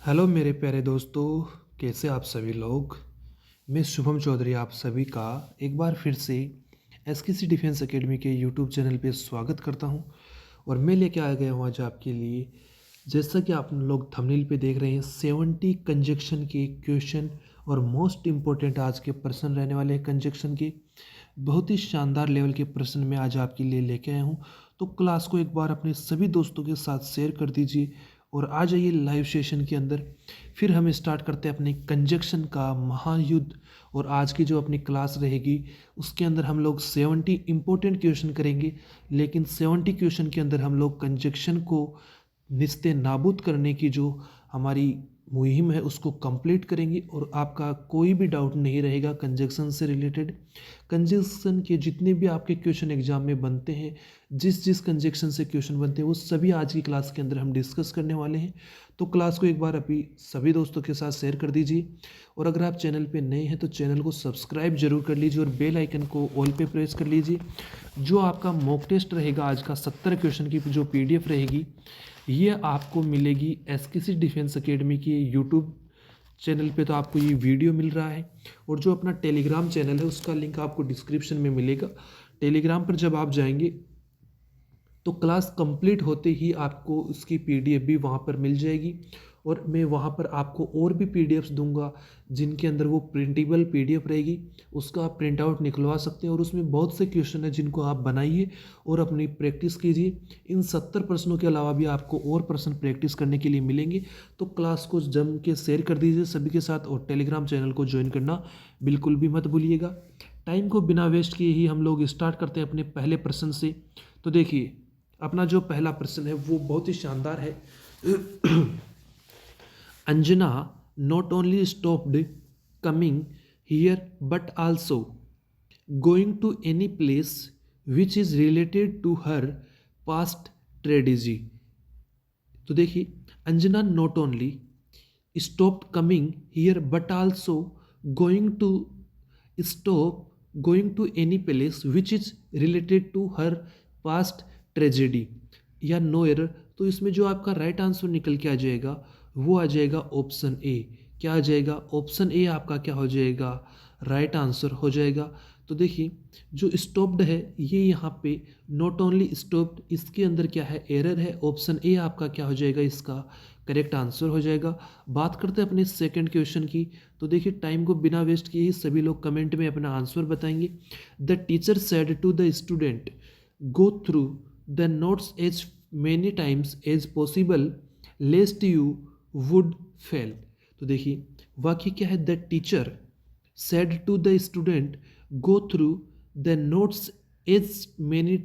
Hello मेरे प्यारे दोस्तों, कैसे आप सभी लोग। मैं शुभम चौधरी आप सभी का एक बार फिर से एसकेसी डिफेंस एकेडमी के यूट्यूब चैनल पे स्वागत करता हूं। और मैं लेके आ गया हूं आज आपके लिए, जैसा कि आप लोग थंबनेल पे देख रहे हैं, 70 कंजक्शन के क्वेश्चन और मोस्ट इम्पोर्टेंट आज के प्रश्न रहने वाले हैं कंजक्शन के। बहुत ही शानदार लेवल के प्रश्न मैं आज आपके लिए लेके आया हूँ। तो क्लास को एक बार अपने सभी दोस्तों के साथ शेयर कर दीजिए और आ जाइए लाइव सेशन के अंदर। फिर हम स्टार्ट करते हैं अपने कंजक्शन का महायुद्ध। और आज की जो अपनी क्लास रहेगी उसके अंदर हम लोग 70 इंपॉर्टेंट क्वेश्चन करेंगे, लेकिन 70 क्वेश्चन के अंदर हम लोग कंजक्शन को निस्ते नाबूद करने की जो हमारी मुहिम है उसको कंप्लीट करेंगे और आपका कोई भी डाउट नहीं रहेगा कंजक्शन से रिलेटेड। कंजक्शन के जितने भी आपके क्वेश्चन एग्जाम में बनते हैं, जिस जिस कंजक्शन से क्वेश्चन बनते हैं, वो सभी आज की क्लास के अंदर हम डिस्कस करने वाले हैं। तो क्लास को एक बार अभी सभी दोस्तों के साथ शेयर कर दीजिए। और अगर आप चैनल पे नए हैं तो चैनल को सब्सक्राइब जरूर कर लीजिए और बेल आइकन को ऑल पे प्रेस कर लीजिए। जो आपका मॉक टेस्ट रहेगा आज का 70 क्वेश्चन की जो PDF रहेगी, ये आपको मिलेगी एसकेसी डिफेंस एकेडमी के यूट्यूब चैनल पे। तो आपको ये वीडियो मिल रहा है, और जो अपना टेलीग्राम चैनल है उसका लिंक आपको डिस्क्रिप्शन में मिलेगा। टेलीग्राम पर जब आप जाएंगे तो क्लास कंप्लीट होते ही आपको उसकी PDF भी वहाँ पर मिल जाएगी। और मैं वहाँ पर आपको और भी PDFs दूंगा जिनके अंदर वो प्रिंटेबल PDF रहेगी, उसका आप प्रिंट आउट निकलवा सकते हैं। और उसमें बहुत से क्वेश्चन हैं जिनको आप बनाइए और अपनी प्रैक्टिस कीजिए। इन 70 प्रश्नों के अलावा भी आपको और प्रश्न प्रैक्टिस करने के लिए मिलेंगे। तो क्लास को जम के शेयर कर दीजिए सभी के साथ, और टेलीग्राम चैनल को ज्वाइन करना बिल्कुल भी मत भूलिएगा। टाइम को बिना वेस्ट किए ही हम लोग स्टार्ट करते हैं अपने पहले प्रश्न से। तो देखिए, अपना जो पहला प्रश्न है वो बहुत ही शानदार है। Anjana not only stopped coming here but also going to any place which is related to her past tragedy। तो देखिए, Anjana not only stopped coming here but also going to stop going to any place which is related to her past tragedy या no error. तो इसमें जो आपका right answer निकल के आ जाएगा वो आ जाएगा ऑप्शन ए। क्या आ जाएगा? ऑप्शन ए आपका क्या हो जाएगा? राइट आंसर हो जाएगा। तो देखिए, जो स्टॉप्ड है ये यहाँ पे नॉट ओनली स्टॉप्ड, इसके अंदर क्या है? एरर है। ऑप्शन ए आपका क्या हो जाएगा? इसका करेक्ट आंसर हो जाएगा। बात करते हैं अपने सेकंड क्वेश्चन की। तो देखिए, टाइम को बिना वेस्ट किए ही सभी लोग कमेंट में अपना आंसर बताएंगे। The teacher said to the student go through the notes as many times as possible lest you would fail। तो देखिए, वाक्य क्या है? The teacher said to the student go through the notes as many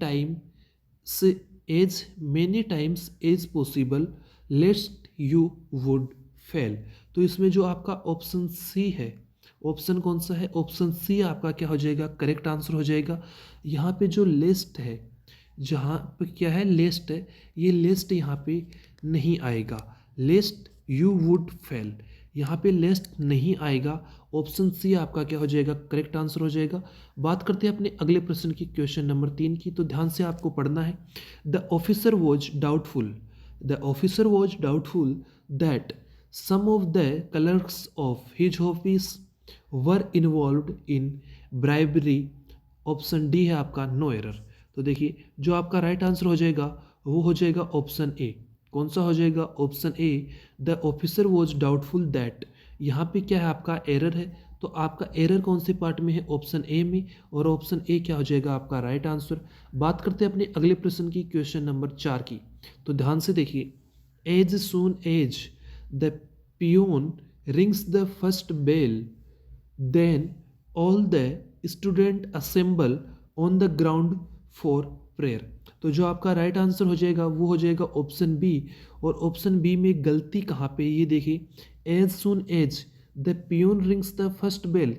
times as possible lest you would fail। तो इसमें जो आपका option C है, ऑप्शन कौन सा है? ऑप्शन सी आपका क्या हो जाएगा? करेक्ट आंसर हो जाएगा। यहाँ पे जो लिस्ट है, जहाँ पे क्या है? लिस्ट है, ये लिस्ट यहाँ पे नहीं आएगा। लिस्ट यू वुड फेल, यहाँ पे लिस्ट नहीं आएगा। ऑप्शन सी आपका क्या हो जाएगा? करेक्ट आंसर हो जाएगा। बात करते हैं अपने अगले प्रश्न की, क्वेश्चन नंबर 3 की। तो ध्यान से आपको पढ़ना है। The officer was doubtful that some of the clerks of his office were involved in bribery. Option D है आपका नो एरर। तो देखिए, जो आपका राइट आंसर हो जाएगा वो हो जाएगा ऑप्शन ए। कौन सा हो जाएगा? Option A. The officer was doubtful that, यहाँ पे क्या है? आपका एरर है। तो आपका एरर कौन से पार्ट में है? ऑप्शन ए में। और ऑप्शन ए क्या हो जाएगा? आपका राइट आंसर। बात करते हैं अपने अगले प्रश्न की, क्वेश्चन नंबर 4 की। तो ध्यान से देखिए, as soon as the peon rings the first bell then all the student assemble on the ground for prayer. तो जो आपका राइट आंसर हो जाएगा वो हो जाएगा ऑप्शन बी। और ऑप्शन बी में गलती कहाँ पे? ये देखिए, as soon as the peon rings the first bell,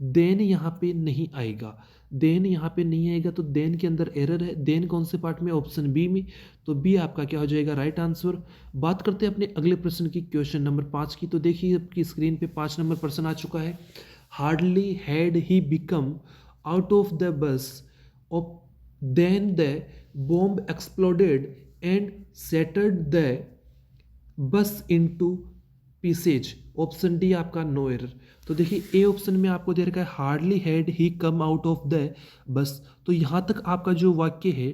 then यहाँ पे नहीं आएगा। देन यहाँ पे नहीं आएगा, तो देन के अंदर एरर है। देन कौन से पार्ट में? ऑप्शन बी में। तो बी आपका क्या हो जाएगा? Right answer. बात करते हैं अपने अगले प्रश्न की, क्वेश्चन नंबर 5 की। तो देखिए, आपकी स्क्रीन पे 5 नंबर प्रश्न आ चुका है। Hardly had he become out of the bus of then the bomb exploded and shattered the bus into pieces, option D आपका नो एरर। तो देखिए ए ऑप्शन में आपको दे रखा है hardly had he come out of the bus. तो यहाँ तक आपका जो वाक्य है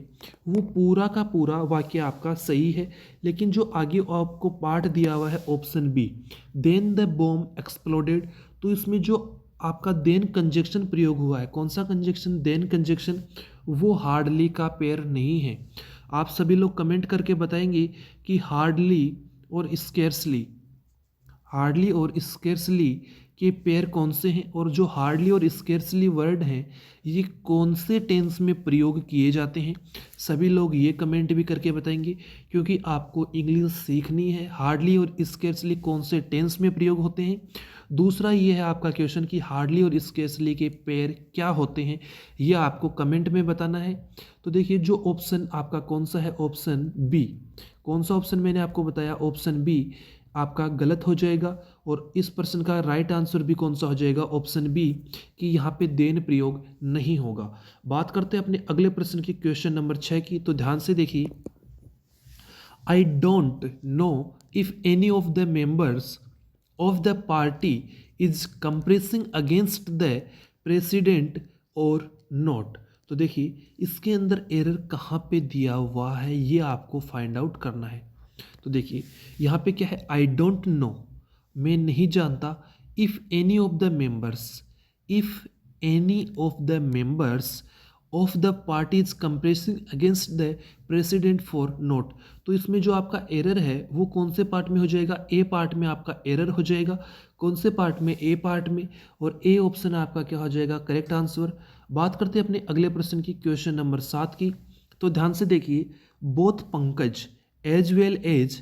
वो पूरा का पूरा वाक्य आपका सही है, लेकिन जो आगे आपको पार्ट दिया हुआ है option B, then the bomb exploded, तो इसमें जो आपका देन कंजक्शन प्रयोग हुआ है, कौन सा कंजक्शन, देन कंजक्शन, वो हार्डली का पेयर नहीं है। आप सभी लोग कमेंट करके बताएंगे कि हार्डली और स्केर्सली, हार्डली और स्केर्सली के पेयर कौन से हैं, और जो हार्डली और स्केर्सली वर्ड हैं ये कौन से टेंस में प्रयोग किए जाते हैं। सभी लोग ये कमेंट भी करके बताएंगे, क्योंकि आपको इंग्लिश सीखनी है। हार्डली और स्केर्सली कौन से टेंस में प्रयोग होते हैं। दूसरा ये है आपका क्वेश्चन कि हार्डली और स्केर्सली के पेयर क्या होते हैं, ये आपको कमेंट में बताना है। तो देखिए जो ऑप्शन आपका कौन सा है, ऑप्शन बी, कौन सा ऑप्शन मैंने आपको बताया, ऑप्शन बी आपका गलत हो जाएगा। और इस प्रश्न का राइट आंसर भी कौन सा हो जाएगा, ऑप्शन बी, कि यहाँ पे देन प्रयोग नहीं होगा। बात करते हैं अपने अगले प्रश्न की, क्वेश्चन नंबर 6 की। तो ध्यान से देखिए, I don't know if any of the members of the party is compressing against the president और नॉट। तो देखिए इसके अंदर एरर कहाँ पे दिया हुआ है ये आपको फाइंड आउट करना है। तो देखिए यहाँ पे क्या है, आई डोंट नो, मैं नहीं जानता, if any of the members, if any of the members of the party is compressing against the president for note. तो इसमें जो आपका एरर है वो कौन से पार्ट में हो जाएगा, ए पार्ट में आपका एरर हो जाएगा। कौन से पार्ट में, ए पार्ट में, और ए ऑप्शन आपका क्या हो जाएगा, करेक्ट आंसर। बात करते हैं अपने अगले प्रश्न की, क्वेश्चन नंबर 7 की। तो ध्यान से देखिए, both Pankaj as well as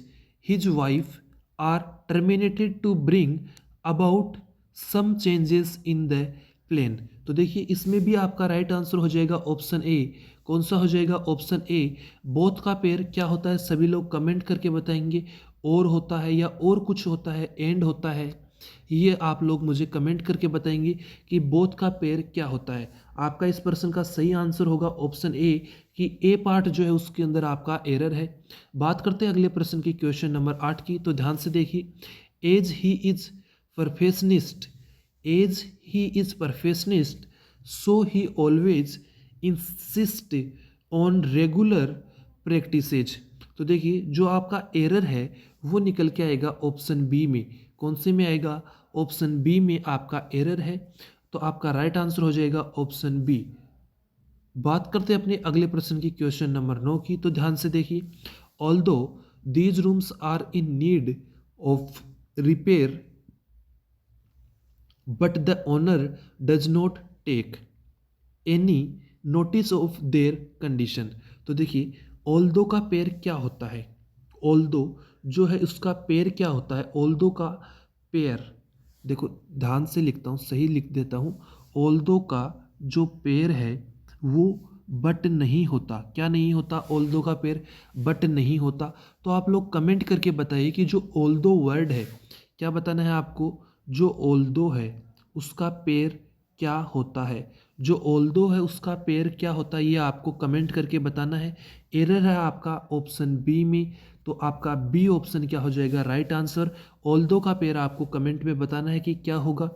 his wife are terminated to bring about some changes in the plan। तो देखिए इसमें भी आपका राइट आंसर हो जाएगा ऑप्शन ए। कौन सा हो जाएगा, ऑप्शन ए। बोथ का पेयर क्या होता है, सभी लोग कमेंट करके बताएंगे, और होता है या और कुछ होता है, एंड होता है, ये आप लोग मुझे कमेंट करके बताएंगे कि बोथ का पेयर क्या होता है। आपका इस प्रश्न का सही आंसर होगा ऑप्शन ए, कि ए पार्ट जो है उसके अंदर आपका एरर है। बात करते हैं अगले प्रश्न की, क्वेश्चन नंबर 8 की। तो ध्यान से देखिए, as he is perfectionist, as he is perfectionist so he always insist on regular practices. तो देखिए जो आपका एरर है वो निकल के आएगा ऑप्शन बी में। कौन से में आएगा, ऑप्शन बी में आपका एरर है। तो आपका राइट आंसर हो जाएगा ऑप्शन बी। बात करते हैं अपने अगले प्रश्न की, क्वेश्चन नंबर 9 की। तो ध्यान से देखिए, although these rooms are in need of repair but the owner does not take any notice of their condition. तो देखिए ऑल्दो का पेयर क्या होता है, ऑल्दो जो है उसका पेयर क्या होता है, ऑल्दो का पेयर, देखो ध्यान से लिखता हूँ, सही लिख देता हूँ। ऑल्दो का जो पेयर है वो बट नहीं होता। क्या नहीं होता, ऑल्दो का पेयर बट नहीं होता। तो आप लोग कमेंट करके बताइए कि जो ऑल्दो वर्ड है, क्या बताना है आपको, जो ऑल्दो है उसका पेयर क्या होता है, जो ऑल्दो है उसका पेयर क्या होता है, ये आपको कमेंट करके बताना है। एरर है आपका ऑप्शन बी में, तो आपका बी ऑप्शन क्या हो जाएगा, राइट आंसर। ऑल्दो का पेयर आपको कमेंट में बताना है कि क्या होगा।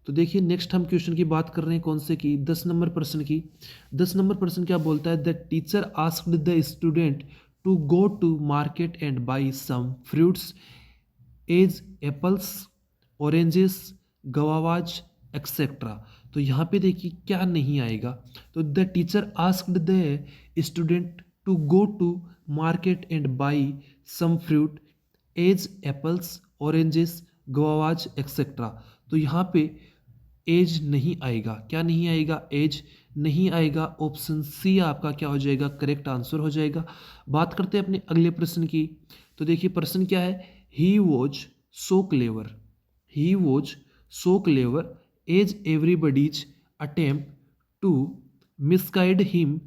तो देखिए नेक्स्ट हम क्वेश्चन की बात कर रहे हैं, कौन से की, 10 नंबर प्रश्न की। 10 नंबर प्रश्न क्या बोलता है, the teacher asked the student to go to market and buy some fruits as apples, oranges, guavas etcetera. तो यहाँ पे देखिए क्या नहीं आएगा, तो the teacher asked the student to go to market and buy some fruit as apples, oranges, guavas etcetera. तो यहाँ पे एज नहीं आएगा। क्या नहीं आएगा, एज नहीं आएगा। ऑप्शन सी आपका क्या हो जाएगा, करेक्ट आंसर हो जाएगा। बात करते हैं अपने अगले प्रश्न की। तो देखिए प्रश्न क्या है, he was so clever, he was so clever as everybody's attempt to misguide him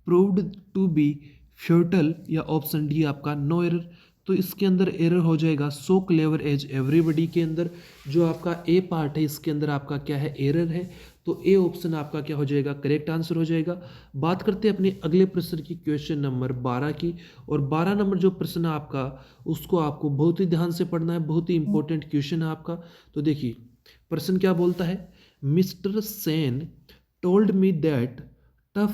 proved to be futile, या ऑप्शन डी आपका नो एरर। तो इसके अंदर एरर हो जाएगा सो क्लेवर एज एवरीबडी के अंदर जो आपका ए पार्ट है इसके अंदर आपका क्या है, एरर है। तो ए ऑप्शन आपका क्या हो जाएगा, करेक्ट आंसर हो जाएगा। बात करते हैं अपने अगले प्रश्न की, क्वेश्चन नंबर 12 की। और 12 नंबर जो प्रश्न है आपका, उसको आपको बहुत ही ध्यान से पढ़ना है, बहुत ही इंपॉर्टेंट क्वेश्चन है आपका। तो देखिए प्रश्न क्या बोलता है, mister Sen told me that tough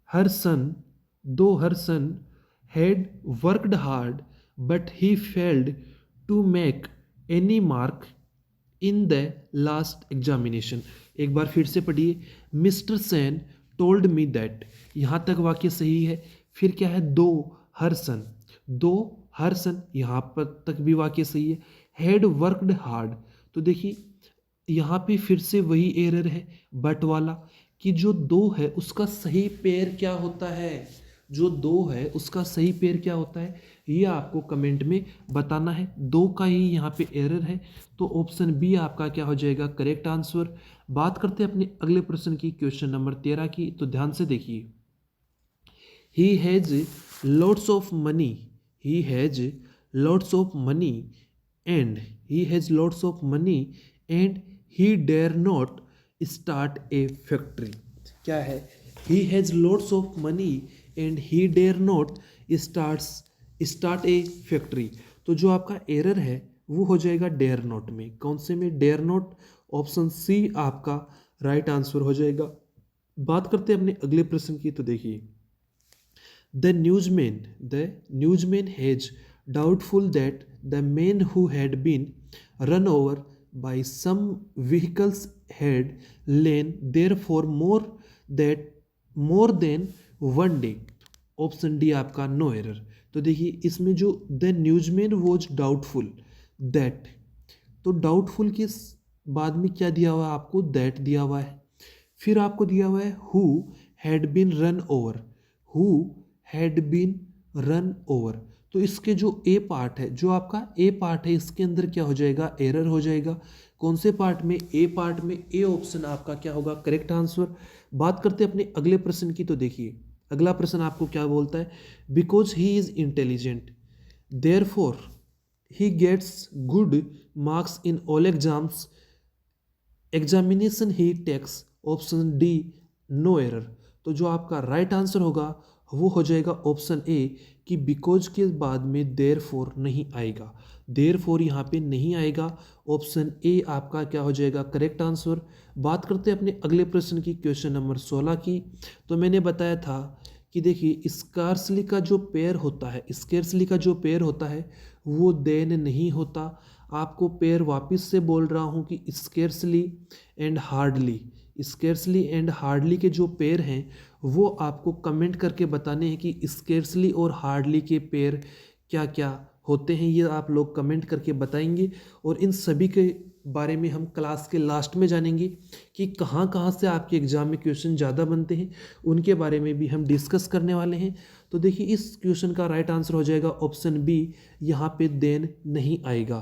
her son had worked hard, but he failed to make any mark in the last examination। एक बार फिर से पढ़िए, mister Sen told me that, यहाँ तक वाक्य सही है। फिर क्या है, दो हर सन, यहाँ पर तक भी वाक्य सही है। हैड वर्कड हार्ड, तो देखिए यहाँ पे फिर से वही एरर है बट वाला, कि जो दो है उसका सही पेयर क्या होता है, जो दो है उसका सही पेयर क्या होता है, ये आपको कमेंट में बताना है। दो का ही यहाँ पे एरर है, तो ऑप्शन बी आपका क्या हो जाएगा, करेक्ट आंसर। बात करते हैं अपने अगले प्रश्न की, क्वेश्चन नंबर 13 की। तो ध्यान से देखिए, he has lots of money, he has lots of money and he has lots of money and he dare not start a factory। क्या है, he has lots of money and he dare not start a factory। तो जो आपका error है वो हो जाएगा dare not में, कौन से में, डेयर नॉट, ऑप्शन सी आपका राइट आंसर हो जाएगा। बात करते हैं अपने अगले प्रश्न की। तो देखिए, The newsman has doubtful that the man who had been run over by some vehicles had lain there for more than one day। Option D आपका नो एरर। तो देखिए इसमें जो द न्यूजमैन वॉज डाउटफुल दैट, तो doubtful के बाद में क्या दिया हुआ है आपको, दैट दिया हुआ है। फिर आपको दिया हुआ है who had been run over, who had been run over. तो इसके जो ए पार्ट है, जो आपका ए पार्ट है, इसके अंदर क्या हो जाएगा, एरर हो जाएगा। कौन से पार्ट में, ए पार्ट में, ए ऑप्शन आपका क्या होगा, करेक्ट आंसर। बात करते हैं अपने अगले प्रश्न की। तो देखिए अगला प्रश्न आपको क्या बोलता है, because he is intelligent therefore he gets good marks in all examination he takes, option D no error. तो जो आपका राइट आंसर होगा वो हो जाएगा ऑप्शन ए, कि बिकॉज के बाद में देयर फोर नहीं आएगा, देयर फोर यहाँ पे नहीं आएगा। ऑप्शन ए आपका क्या हो जाएगा, करेक्ट आंसर। बात करते हैं अपने अगले प्रश्न की, क्वेश्चन नंबर 16 की। तो मैंने बताया था कि देखिए स्कार्सली का जो पेयर होता है, स्केर्सली का जो पेयर होता है वो देन नहीं होता। आपको पेयर वापस से बोल रहा हूँ कि scarcely and hardly, scarcely and hardly के जो पेयर हैं वो आपको कमेंट करके बताने हैं कि स्केर्सली और हार्डली के पेयर क्या क्या होते हैं, ये आप लोग कमेंट करके बताएंगे। और इन सभी के बारे में हम क्लास के लास्ट में जानेंगे कि कहाँ कहाँ से आपके एग्जाम में क्वेश्चन ज़्यादा बनते हैं, उनके बारे में भी हम डिस्कस करने वाले हैं। तो देखिए इस क्वेश्चन का राइट आंसर हो जाएगा ऑप्शन बी, यहाँ पे देन नहीं आएगा।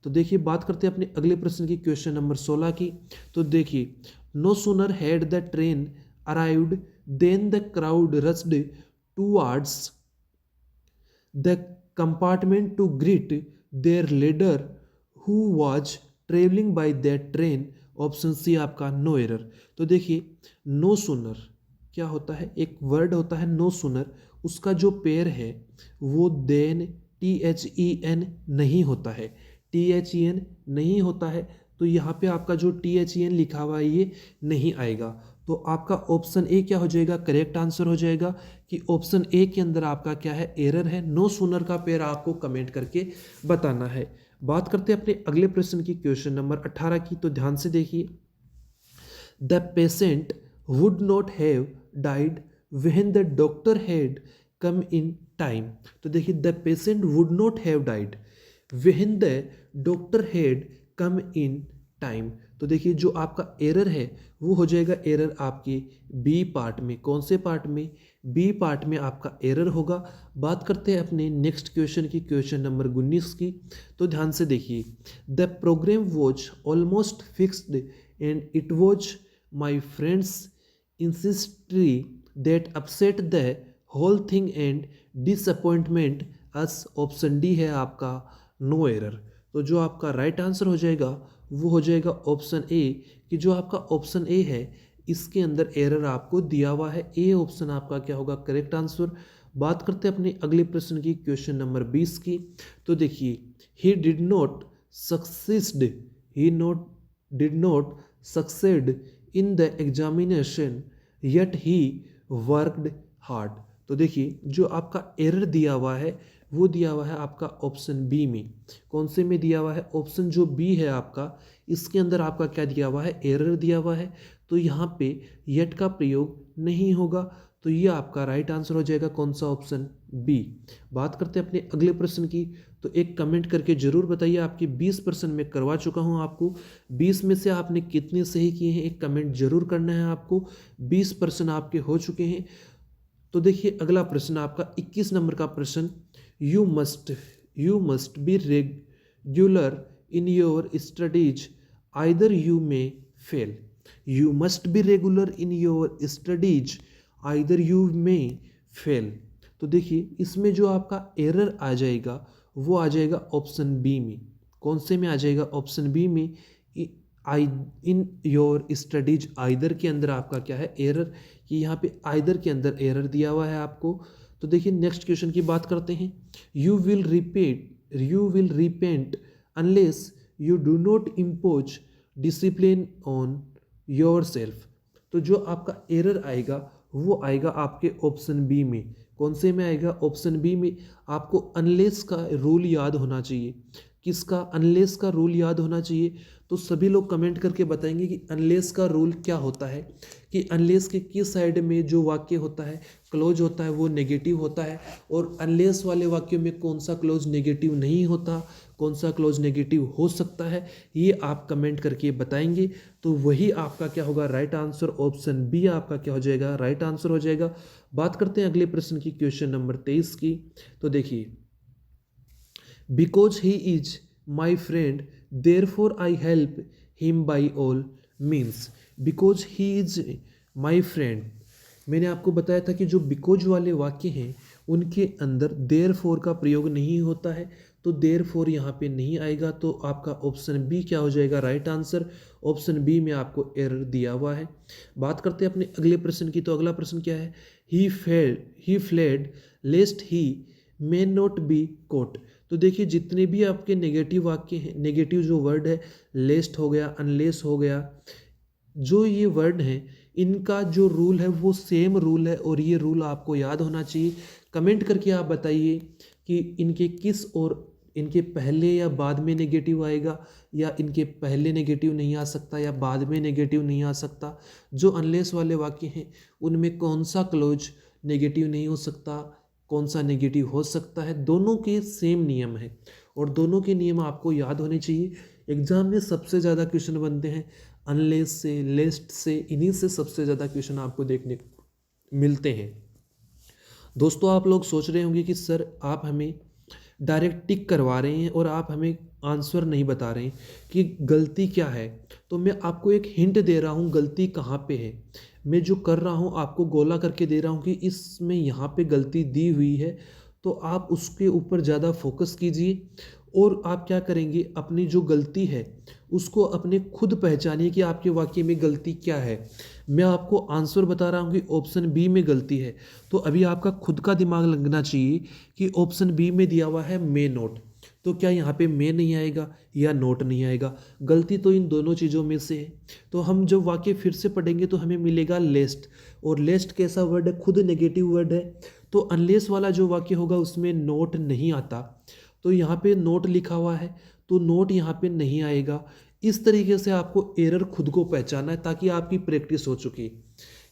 तो देखिए बात करते हैं अपने अगले प्रश्न की, क्वेश्चन नंबर 16 की। तो देखिए, no sooner had the train arrived then the crowd rushed towards the compartment to greet their leader who was travelling by that train, option C आपका नो एरर। तो देखिए नो सूनर क्या होता है, एक वर्ड होता है नो सूनर, उसका जो पेयर है वो देन THEN नहीं होता है, THEN नहीं होता है। तो यहाँ पे आपका जो THEN लिखा हुआ है ये नहीं आएगा। तो आपका ऑप्शन ए क्या हो जाएगा, करेक्ट आंसर हो जाएगा कि ऑप्शन ए के अंदर आपका क्या है, एरर है। नो सूनर का पेयर आपको कमेंट करके बताना है। बात करते हैं अपने अगले प्रश्न की, क्वेश्चन नंबर 18 की। तो ध्यान से देखिए, the patient would not have died when the doctor had come in time. तो देखिए the patient would not have died when the doctor had come in time. तो देखिए जो आपका एरर है वो हो जाएगा एरर आपके बी पार्ट में। कौन से पार्ट में, बी पार्ट में आपका एरर होगा। बात करते हैं अपने नेक्स्ट क्वेश्चन की, क्वेश्चन नंबर 19 की। तो ध्यान से देखिए, the programme was almost fixed and it was my friend's insistence that upset the whole thing and disappointment us, option D है आपका नो एरर। तो जो आपका राइट आंसर हो जाएगा वो हो जाएगा ऑप्शन ए, कि जो आपका ऑप्शन ए है इसके अंदर एरर आपको दिया हुआ है। ए ऑप्शन आपका क्या होगा करेक्ट आंसर। बात करते हैं अपने अगले प्रश्न की, क्वेश्चन नंबर 20 की। तो देखिए, ही did not succeed, he not did not succeed in the examination yet he worked hard. तो देखिए, जो आपका एरर दिया हुआ है वो दिया हुआ है आपका ऑप्शन बी में। कौन से में दिया हुआ है? ऑप्शन जो बी है आपका, इसके अंदर आपका क्या दिया हुआ है? एरर दिया हुआ है। तो यहाँ पे येट का प्रयोग नहीं होगा, तो ये आपका राइट आंसर हो जाएगा कौन सा? Option B. बात करते हैं अपने अगले प्रश्न की। तो एक कमेंट करके जरूर बताइए, आपके 20% में करवा चुका हूँ आपको, 20 में से आपने कितने सही किए हैं एक कमेंट जरूर करना है आपको। 20% आपके हो चुके हैं। तो देखिए, अगला प्रश्न आपका 21 नंबर का प्रश्न, you must be regular in your studies either you may fail. You must be regular in your studies either you may fail. तो देखिए, इसमें जो आपका एरर आ जाएगा वो आ जाएगा ऑप्शन बी में। कौन से में आ जाएगा? ऑप्शन बी में। आई इन योर स्टडीज आइदर के अंदर आपका क्या है? एरर, कि यहाँ पे आइदर के अंदर एरर दिया हुआ है आपको। तो देखिए, नेक्स्ट क्वेश्चन की बात करते हैं। You will repent unless you do not impose discipline on your self. तो जो आपका एरर आएगा वो आएगा आपके ऑप्शन बी में। कौन से में आएगा? ऑप्शन बी में। आपको अनलेस का रूल याद होना चाहिए। किसका? अनलेस का रूल याद होना चाहिए। तो सभी लोग कमेंट करके बताएंगे कि अनलेस का रूल क्या होता है, कि अनलेस के किस साइड में जो वाक्य होता है, क्लोज होता है, वो नेगेटिव होता है, और अनलेस वाले वाक्यों में कौन सा क्लोज नेगेटिव नहीं होता, कौन सा क्लोज नेगेटिव हो सकता है, ये आप कमेंट करके बताएंगे। तो वही आपका क्या होगा? Right answer. ऑप्शन बी आपका क्या हो जाएगा? राइट आंसर हो जाएगा। बात करते हैं अगले प्रश्न की, क्वेश्चन नंबर 23 की। तो देखिए, because he is my friend therefore I help him by all means. Because he is my friend, मैंने आपको बताया था कि जो बिकॉज वाले वाक्य हैं उनके अंदर देयरफॉर का प्रयोग नहीं होता है, तो देयरफॉर यहाँ पे नहीं आएगा। तो आपका ऑप्शन बी क्या हो जाएगा? Right answer. ऑप्शन बी में आपको एरर दिया हुआ है। बात करते हैं अपने अगले प्रश्न की। तो अगला प्रश्न क्या है? He fled lest he may not be caught. तो देखिए, जितने भी आपके नेगेटिव वाक्य हैं, नेगेटिव जो वर्ड है, लेस्ट हो गया, अनलेस हो गया, जो ये वर्ड हैं इनका जो रूल है वो सेम रूल है, और ये रूल आपको याद होना चाहिए। कमेंट करके आप बताइए कि इनके किस और इनके पहले या बाद में नेगेटिव आएगा, या इनके पहले नेगेटिव नहीं आ सकता या बाद में नेगेटिव नहीं आ सकता। जो अनलेस वाले वाक्य हैं उनमें कौन सा क्लोज नेगेटिव नहीं हो सकता, कौन सा नेगेटिव हो सकता है। दोनों के सेम नियम है, और दोनों के नियम आपको याद होने चाहिए। एग्जाम में सबसे ज़्यादा क्वेश्चन बनते हैं अनलेस से, लेस्ट से, इन्हीं से सबसे ज़्यादा क्वेश्चन आपको देखने को मिलते हैं। दोस्तों, आप लोग सोच रहे होंगे कि सर आप हमें डायरेक्ट टिक करवा रहे हैं और आप हमें आंसर नहीं बता रहे हैं कि गलती क्या है। तो मैं आपको एक हिंट दे रहा हूँ गलती कहाँ पे है। मैं जो कर रहा हूँ आपको गोला करके दे रहा हूँ कि इसमें यहाँ पे गलती दी हुई है, तो आप उसके ऊपर ज़्यादा फोकस कीजिए। और आप क्या करेंगे, अपनी जो गलती है उसको अपने खुद पहचानिए कि आपके वाक्य में गलती क्या है। मैं आपको आंसर बता रहा हूँ कि ऑप्शन बी में गलती है, तो अभी आपका खुद का दिमाग लगना चाहिए कि ऑप्शन बी में दिया हुआ है मे नोट, तो क्या यहाँ पे मे नहीं आएगा या नोट नहीं आएगा? गलती तो इन दोनों चीज़ों में से है। तो हम जब वाक्य फिर से पढ़ेंगे तो हमें मिलेगा लेस्ट, और लेस्ट कैसा वर्ड है? खुद नेगेटिव वर्ड है। तो अनलेस वाला जो वाक्य होगा उसमें नोट नहीं आता, तो यहाँ पे नोट लिखा हुआ है तो नोट यहाँ पे नहीं आएगा। इस तरीके से आपको एरर खुद को पहचाना है ताकि आपकी प्रैक्टिस हो चुकी।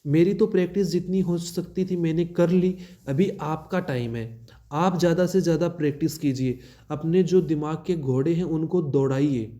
मेरी तो प्रैक्टिस जितनी हो सकती थी मैंने कर ली, अभी आपका टाइम है। आप ज़्यादा से ज़्यादा प्रैक्टिस कीजिए, अपने जो दिमाग के घोड़े हैं उनको दौड़ाइए।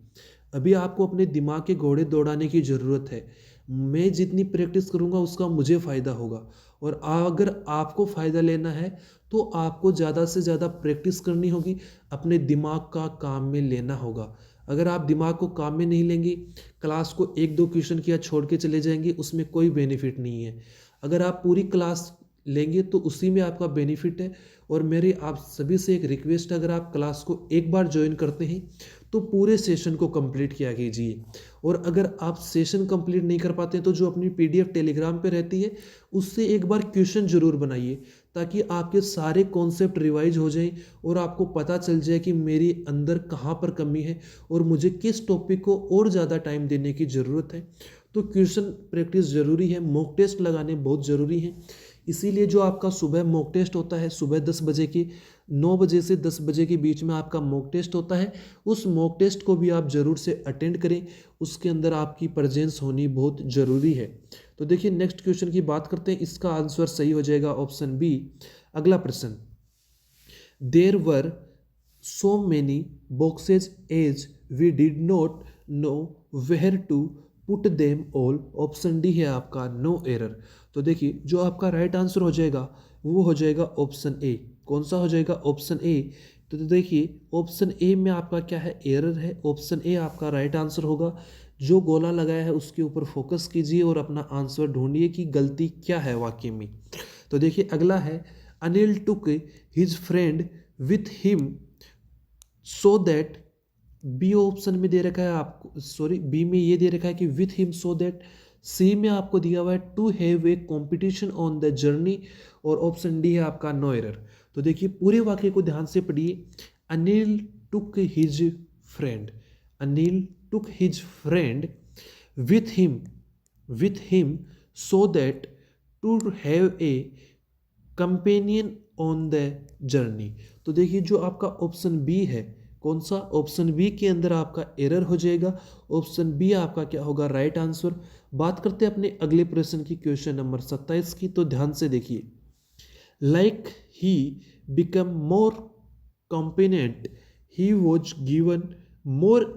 अभी आपको अपने दिमाग के घोड़े दौड़ाने की ज़रूरत है। मैं जितनी प्रैक्टिस करूँगा उसका मुझे फ़ायदा होगा, और अगर आपको फ़ायदा लेना है तो आपको ज़्यादा से ज़्यादा प्रैक्टिस करनी होगी, अपने दिमाग का काम में लेना होगा। अगर आप दिमाग को काम में नहीं लेंगे, क्लास को एक दो क्वेश्चन किया छोड़ के चले जाएंगे, उसमें कोई बेनिफिट नहीं है। अगर आप पूरी क्लास लेंगे तो उसी में आपका बेनिफिट है, और मेरी आप सभी से एक रिक्वेस्ट, अगर आप क्लास को एक बार ज्वाइन करते हैं तो पूरे सेशन को कंप्लीट किया कीजिए। और अगर आप सेशन कंप्लीट नहीं कर पाते तो जो अपनी पीडीएफ टेलीग्राम पे रहती है उससे एक बार क्वेश्चन जरूर बनाइए, ताकि आपके सारे कॉन्सेप्ट रिवाइज हो जाएं और आपको पता चल जाए कि मेरी अंदर कहाँ पर कमी है और मुझे किस टॉपिक को और ज़्यादा टाइम देने की ज़रूरत है। तो क्वेश्चन प्रैक्टिस ज़रूरी है, मॉक टेस्ट लगाने बहुत ज़रूरी है। इसीलिए जो आपका सुबह मॉक टेस्ट होता है, सुबह 10 बजे की 9 बजे से 10 बजे के बीच में आपका मॉक टेस्ट होता है, उस मॉक टेस्ट को भी आप ज़रूर से अटेंड करें। उसके अंदर आपकी प्रेजेंस होनी बहुत ज़रूरी है। तो देखिए नेक्स्ट क्वेश्चन की बात करते हैं, इसका आंसर सही हो जाएगा ऑप्शन बी। अगला प्रश्न, there were so many boxes as we did not know where to put them all. Option D है आपका नो एरर। तो देखिए जो आपका राइट आंसर हो जाएगा वो हो जाएगा ऑप्शन ए। कौन सा हो जाएगा? Option A. तो देखिए ऑप्शन ए में आपका क्या है? एरर है। ऑप्शन ए आपका राइट आंसर होगा। जो गोला लगाया है उसके ऊपर फोकस कीजिए और अपना आंसर ढूंढिए कि गलती क्या है वाकई में। तो देखिए अगला है, Anil took his friend with him so that. B option में दे रखा है आपको, सॉरी बी में ये दे रखा है कि with him so that. C में आपको दिया हुआ है to have a competition on the journey. और ऑप्शन डी है आपका नो एरर। तो देखिए पूरे वाक्य को ध्यान से पढ़िए। Anil took his friend, Anil took his friend with him so that to have a companion on the journey. तो देखिए जो आपका ऑप्शन बी है, कौन सा? ऑप्शन बी के अंदर आपका एरर हो जाएगा। ऑप्शन बी आपका क्या होगा? Right answer. बात करते हैं अपने अगले प्रश्न की, क्वेश्चन नंबर 27 की। तो ध्यान से देखिए, like he become more competent he was given more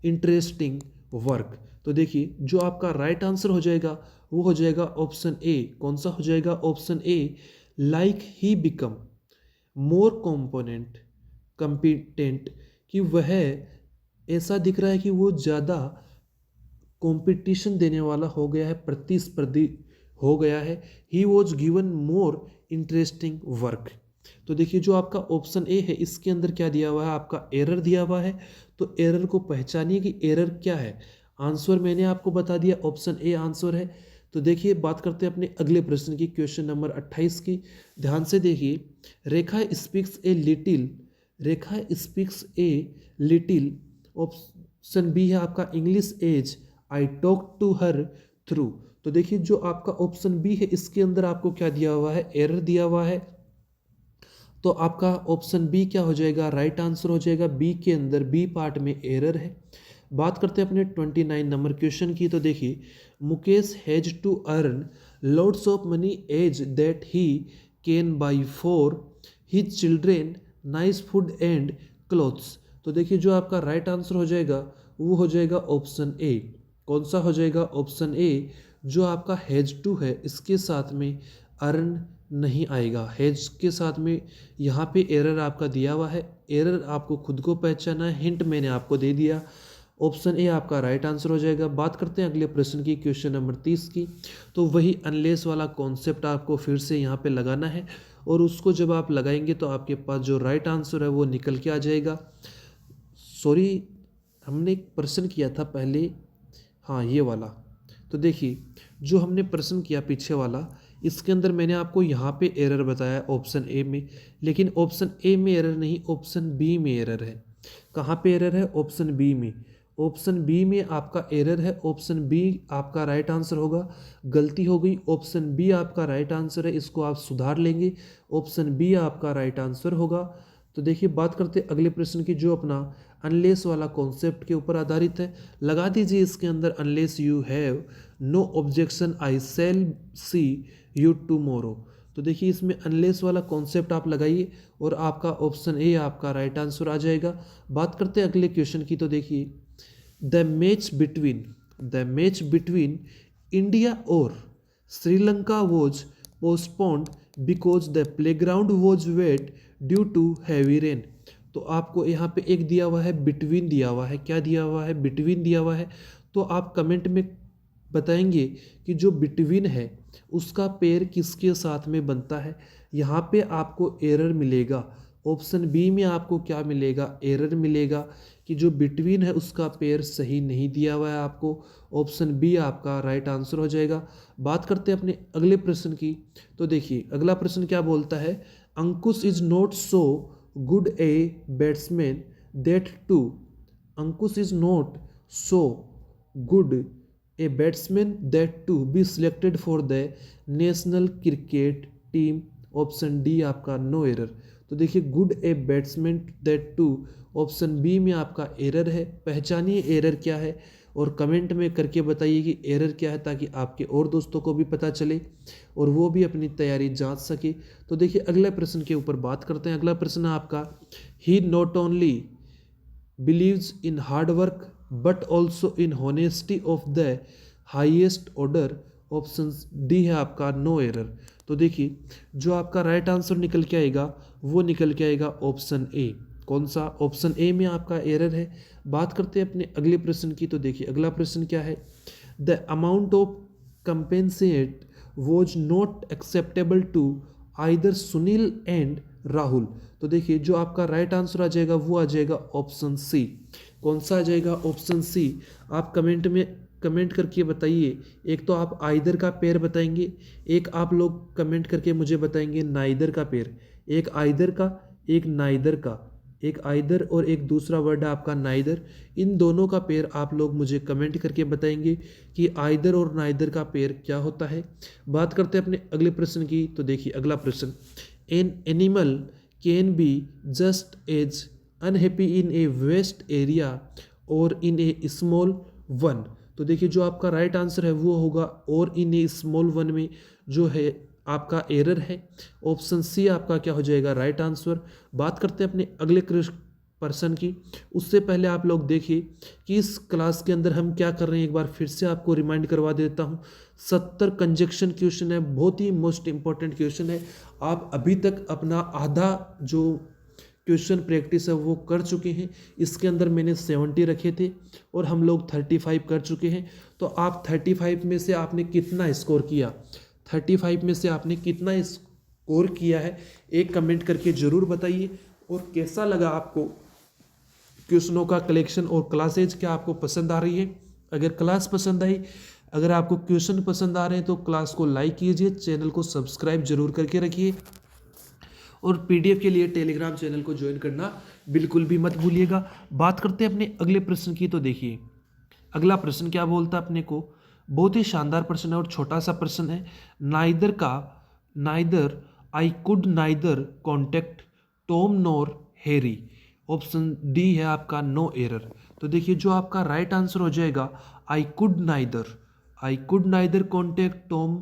interesting work. तो देखिए जो आपका राइट आंसर हो जाएगा वो हो जाएगा ऑप्शन ए। कौन सा हो जाएगा? Option A. Like he become more competent, कि वह ऐसा दिख रहा है कि वो ज़्यादा कंपटीशन देने वाला हो गया है, प्रतिस्पर्धी हो गया है। He was given more interesting work. तो देखिए जो आपका ऑप्शन ए है इसके अंदर क्या दिया हुआ है? आपका एरर दिया हुआ है। तो एरर को पहचानिए कि एरर क्या है। आंसर मैंने आपको बता दिया, ऑप्शन ए आंसर है। तो देखिए बात करते हैं अपने अगले प्रश्न की, क्वेश्चन नंबर 28 की। ध्यान से देखिए, Rekha speaks a little, Rekha speaks a little. Option B है आपका English as I talk to her through. तो देखिए जो आपका ऑप्शन बी है इसके अंदर आपको क्या दिया हुआ है? एरर दिया हुआ है। तो आपका ऑप्शन बी क्या हो जाएगा? राइट आंसर हो जाएगा। बी के अंदर बी पार्ट में एरर है। बात करते हैं अपने 29 नंबर क्वेश्चन की। तो देखिए, Mukesh has to earn lots of money as that he can buy for his children nice food and clothes. तो देखिए जो आपका राइट आंसर हो जाएगा वो हो जाएगा ऑप्शन ए। कौन सा हो जाएगा? Option A. जो आपका हैज टू है इसके साथ में अर्न नहीं आएगा, हैज के साथ में यहाँ पे एरर आपका दिया हुआ है। एरर आपको खुद को पहचाना है, हिंट मैंने आपको दे दिया। ऑप्शन ए आपका राइट आंसर हो जाएगा। बात करते हैं अगले प्रश्न की, क्वेश्चन नंबर 30 की। तो वही अनलेस वाला कॉन्सेप्ट आपको फिर से यहाँ पे लगाना है और उसको जब आप लगाएंगे तो आपके पास जो राइट आंसर है वो निकल के आ जाएगा। सॉरी, हमने एक प्रश्न किया था पहले, हाँ ये वाला। तो देखिए जो हमने प्रश्न किया पीछे वाला, इसके अंदर मैंने आपको यहाँ पे एरर बताया ऑप्शन ए में, लेकिन ऑप्शन ए में एरर नहीं, ऑप्शन बी में एरर है। कहाँ पे एरर है? ऑप्शन बी में। ऑप्शन बी में आपका एरर है। ऑप्शन बी आपका राइट आंसर होगा। गलती हो गई, ऑप्शन बी आपका राइट आंसर है, इसको आप सुधार लेंगे। ऑप्शन बी आपका राइट आंसर होगा। तो देखिए बात करते अगले प्रश्न की, जो अपना अनलेस वाला कॉन्सेप्ट के ऊपर आधारित है। लगा दीजिए इसके अंदर, unless you have no objection I shall see you tomorrow. तो देखिए इसमें अनलेस वाला कॉन्सेप्ट आप लगाइए और आपका ऑप्शन ए आपका राइट आंसर आ जाएगा। बात करते हैं अगले क्वेश्चन की। तो देखिए, द मैच बिटवीन इंडिया और Sri Lanka was postponed because the playground was wet due to heavy rain. तो आपको यहाँ पे एक दिया हुआ है बिटवीन, दिया हुआ है। क्या दिया हुआ है? बिटवीन दिया हुआ है। तो आप कमेंट में बताएंगे कि जो बिटवीन है उसका पेयर किसके साथ में बनता है। यहाँ पे आपको एरर मिलेगा। ऑप्शन बी में आपको क्या मिलेगा, एरर मिलेगा कि जो बिटवीन है उसका पेयर सही नहीं दिया हुआ है आपको। ऑप्शन बी आपका राइट आंसर हो जाएगा। बात करते हैं अपने अगले प्रश्न की। तो देखिए अगला प्रश्न क्या बोलता है, Ankush is not so good a batsman that to, Ankush is not so good a batsman that to be selected for the national cricket team. Option D आपका नो एरर। तो देखिए good a batsman that to, option B में आपका error है। पहचानिए error क्या है और comment में करके बताइए कि एरर क्या है, ताकि आपके और दोस्तों को भी पता चले और वो भी अपनी तैयारी जांच सके। तो देखिए अगले प्रश्न के ऊपर बात करते हैं। अगला प्रश्न है आपका, he not only believes in hard work but also in honesty of the highest order। Option D है आपका नो एरर। तो देखिए जो आपका राइट आंसर निकल के आएगा वो निकल के आएगा ऑप्शन ए। कौन सा, ऑप्शन ए में आपका एरर है। बात करते हैं अपने अगले प्रश्न की। तो देखिए अगला प्रश्न क्या है, the amount of compensate was not acceptable to either Sunil and Rahul. तो देखिए जो आपका राइट आंसर आ जाएगा वो आ जाएगा ऑप्शन सी। कौन सा आ जाएगा, ऑप्शन सी। आप कमेंट में कमेंट करके बताइए। एक तो आप आइदर का पेयर बताएंगे, एक आप लोग कमेंट करके मुझे बताएंगे नाइदर का पेयर। एक आइदर का, एक नाइदर का, एक आइदर और एक दूसरा वर्ड है आपका नाइदर। इन दोनों का पेयर आप लोग मुझे कमेंट करके बताएंगे कि आइदर और नाइदर का पेयर क्या होता है। बात करते हैं अपने अगले प्रश्न की। तो देखिए अगला प्रश्न, an animal can be just as unhappy in a waste area और इन ए स्मॉल वन। तो देखिए जो आपका राइट आंसर है वो होगा और इन ए स्मॉल वन में जो है आपका एरर है। ऑप्शन सी आपका क्या हो जाएगा, राइट आंसर। बात करते हैं अपने अगले पर्सन की। उससे पहले आप लोग देखिए कि इस क्लास के अंदर हम क्या कर रहे हैं, एक बार फिर से आपको रिमाइंड करवा देता हूँ। 70 कंजक्शन क्वेश्चन है, बहुत ही मोस्ट इंपॉर्टेंट क्वेश्चन है। आप अभी तक अपना आधा जो क्वेश्चन प्रैक्टिस है वो कर चुके हैं। इसके अंदर मैंने 70 रखे थे और हम लोग 35 कर चुके हैं। तो आप 35 में से आपने कितना स्कोर किया, 35 में से आपने कितना स्कोर किया है, एक कमेंट करके ज़रूर बताइए। और कैसा लगा आपको क्वेश्चनों का कलेक्शन और क्लासेज, क्या आपको पसंद आ रही है। अगर क्लास पसंद आई, अगर आपको क्वेश्चन पसंद आ रहे हैं तो क्लास को लाइक कीजिए, चैनल को सब्सक्राइब जरूर करके रखिए और पीडीएफ के लिए टेलीग्राम चैनल को ज्वाइन करना बिल्कुल भी मत भूलिएगा। बात करते हैं अपने अगले प्रश्न की। तो देखिए अगला प्रश्न क्या बोलता है अपने को, बहुत ही शानदार प्रश्न है और छोटा सा प्रश्न है। Neither I could neither contact Tom nor Harry. Option D है आपका नो एरर। तो देखिए जो आपका राइट आंसर हो जाएगा, I could neither contact Tom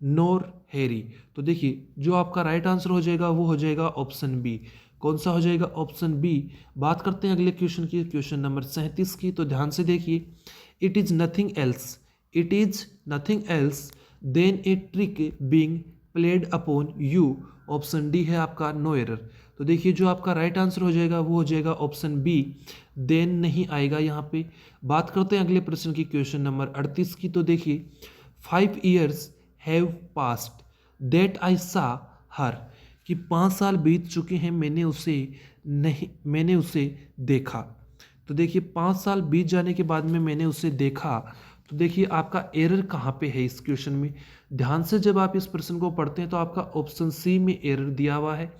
nor Harry. तो देखिए जो आपका राइट आंसर हो जाएगा वो हो जाएगा ऑप्शन बी। कौन सा हो जाएगा, ऑप्शन बी। बात करते हैं अगले क्वेश्चन की, क्वेश्चन नंबर 37 की। तो ध्यान से देखिए, it is nothing else than a trick being played upon you. Option D है आपका नो एरर। तो देखिए जो आपका राइट आंसर हो जाएगा वो हो जाएगा ऑप्शन बी, देन नहीं आएगा यहाँ पे। बात करते हैं अगले प्रश्न की, क्वेश्चन नंबर 38 की। तो देखिए 5 years have past that I सा हर, कि 5 साल बीत चुके हैं मैंने उसे देखा। तो देखिए 5 साल बीत जाने के बाद में मैंने उसे देखा। तो देखिए आपका एरर कहाँ पे है इस क्वेश्चन में। ध्यान से जब आप इस प्रश्न को पढ़ते हैं तो आपका ऑप्शन सी में एरर दिया हुआ है।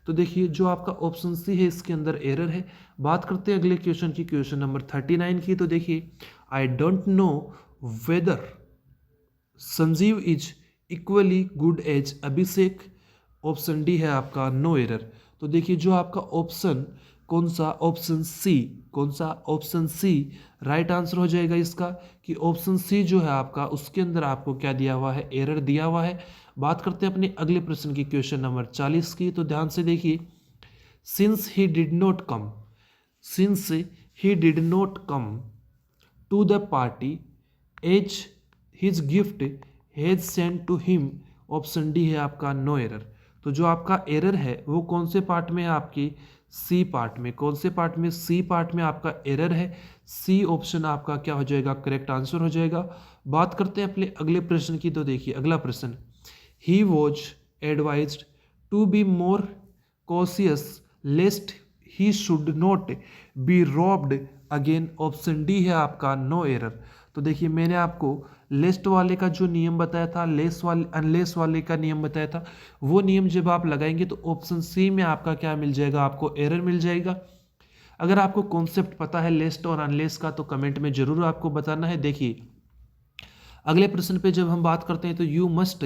तो देखिए जो आपका ऑप्शन सी है इसके अंदर एरर है। बात करते हैं अगले क्वेश्चन की, क्वेश्चन नंबर 39 की। तो देखिए I don't know whether Sanjeev is equally good as Abhishek. Option D है आपका नो एरर। तो देखिए जो आपका ऑप्शन कौन सा, ऑप्शन सी। कौन सा, ऑप्शन सी राइट आंसर हो जाएगा इसका, कि ऑप्शन सी जो है आपका उसके अंदर आपको क्या दिया हुआ है, एरर दिया हुआ है। बात करते हैं अपने अगले प्रश्न की, क्वेश्चन नंबर 40 की। तो ध्यान से देखिए, since he did not come to the party as his gift has sent to him. Option D है आपका नो एरर। तो जो आपका एरर है वो कौन से पार्ट में है, आपकी सी पार्ट में। कौन से पार्ट में, सी पार्ट में आपका एरर है। सी ऑप्शन आपका क्या हो जाएगा, करेक्ट आंसर हो जाएगा। बात करते हैं अपने अगले प्रश्न की। तो देखिए अगला प्रश्न, he was advised to be more cautious lest he should not be robbed again. Option D है आपका नो एरर। तो देखिए मैंने आपको लेस्ट वाले का जो नियम बताया था, लेस वाले अनलेस वाले का नियम बताया था, वो नियम जब आप लगाएंगे तो ऑप्शन सी में आपका क्या मिल जाएगा, आपको एरर मिल जाएगा। अगर आपको कॉन्सेप्ट पता है लेस्ट और अनलेस का तो कमेंट में जरूर आपको बताना है। देखिए अगले प्रश्न पे जब हम बात करते हैं तो you must